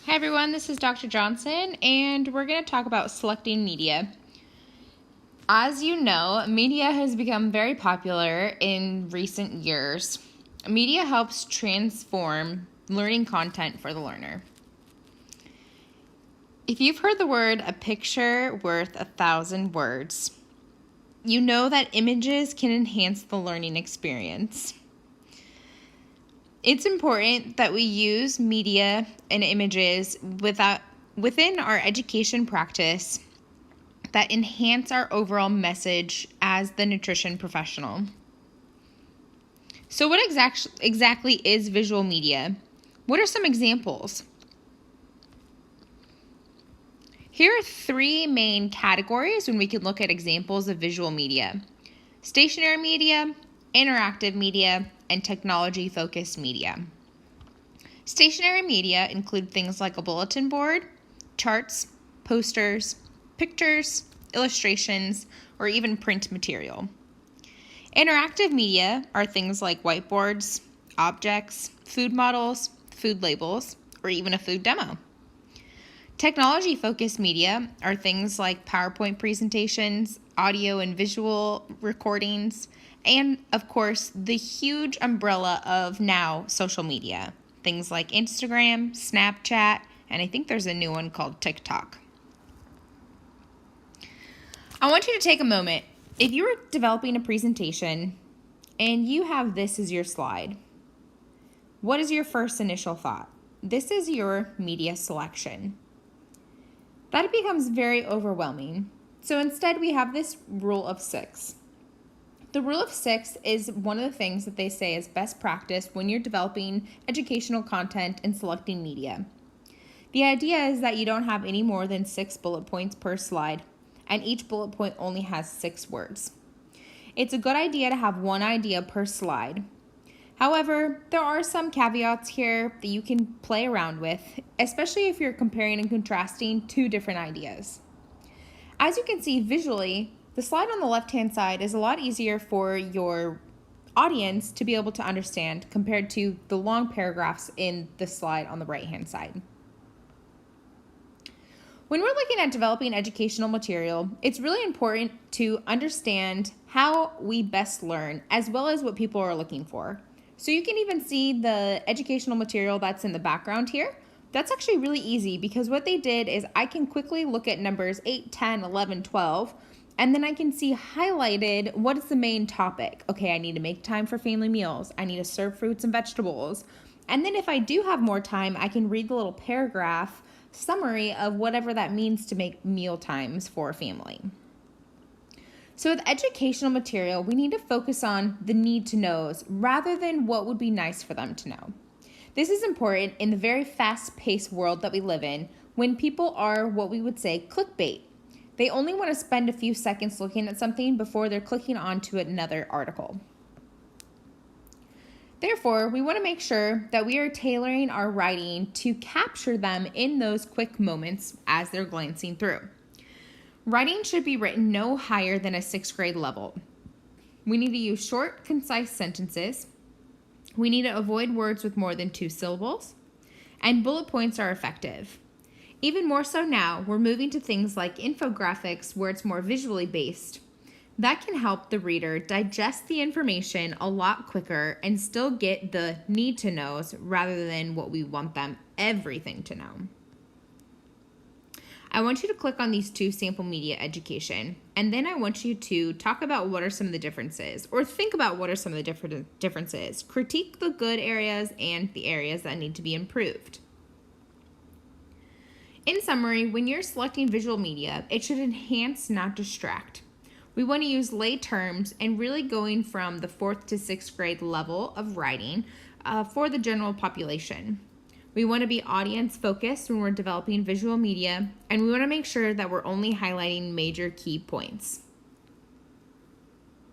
Hi everyone, this is Dr. Johnson, and we're going to talk about selecting media. As you know, media has become very popular in recent years. Media helps transform learning content for the learner. If you've heard the word "a picture worth 1,000 words," you know that images can enhance the learning experience. It's important that we use media and images within our education practice that enhance our overall message as the nutrition professional. So what exactly is visual media? What are some examples? Here are three main categories when we can look at examples of visual media: stationary media, interactive media, and technology-focused media. Stationary media include things like a bulletin board, charts, posters, pictures, illustrations, or even print material. Interactive media are things like whiteboards, objects, food models, food labels, or even a food demo. Technology-focused media are things like PowerPoint presentations, audio and visual recordings, and, of course, the huge umbrella of now social media, things like Instagram, Snapchat, and I think there's a new one called TikTok. I want you to take a moment. If you were developing a presentation and you have this as your slide, what is your first initial thought? This is your media selection. That becomes very overwhelming. So instead, we have this rule of 6. The rule of 6 is one of the things that they say is best practice when you're developing educational content and selecting media. The idea is that you don't have any more than 6 bullet points per slide, and each bullet point only has 6 words. It's a good idea to have one idea per slide. However, there are some caveats here that you can play around with, especially if you're comparing and contrasting two different ideas. As you can see visually, the slide on the left-hand side is a lot easier for your audience to be able to understand compared to the long paragraphs in the slide on the right-hand side. When we're looking at developing educational material, it's really important to understand how we best learn as well as what people are looking for. So you can even see the educational material that's in the background here. That's actually really easy because what they did is I can quickly look at numbers 8, 10, 11, 12, and then I can see highlighted what is the main topic. Okay, I need to make time for family meals. I need to serve fruits and vegetables. And then if I do have more time, I can read the little paragraph summary of whatever that means to make meal times for a family. So with educational material, we need to focus on the need to knows rather than what would be nice for them to know. This is important in the very fast-paced world that we live in when people are what we would say clickbait. They only want to spend a few seconds looking at something before they're clicking on to another article. Therefore, we want to make sure that we are tailoring our writing to capture them in those quick moments as they're glancing through. Writing should be written no higher than a 6th grade level. We need to use short, concise sentences. We need to avoid words with more than 2 syllables. And bullet points are effective. Even more so now, we're moving to things like infographics where it's more visually based. That can help the reader digest the information a lot quicker and still get the need to knows rather than what we want them everything to know. I want you to click on these 2 sample media education, and then I want you to talk about what are some of the differences, or think about what are some of the differences. Critique the good areas and the areas that need to be improved. In summary, when you're selecting visual media, it should enhance, not distract. We want to use lay terms and really going from the 4th to 6th grade level of writing for the general population. We want to be audience focused when we're developing visual media, and we want to make sure that we're only highlighting major key points.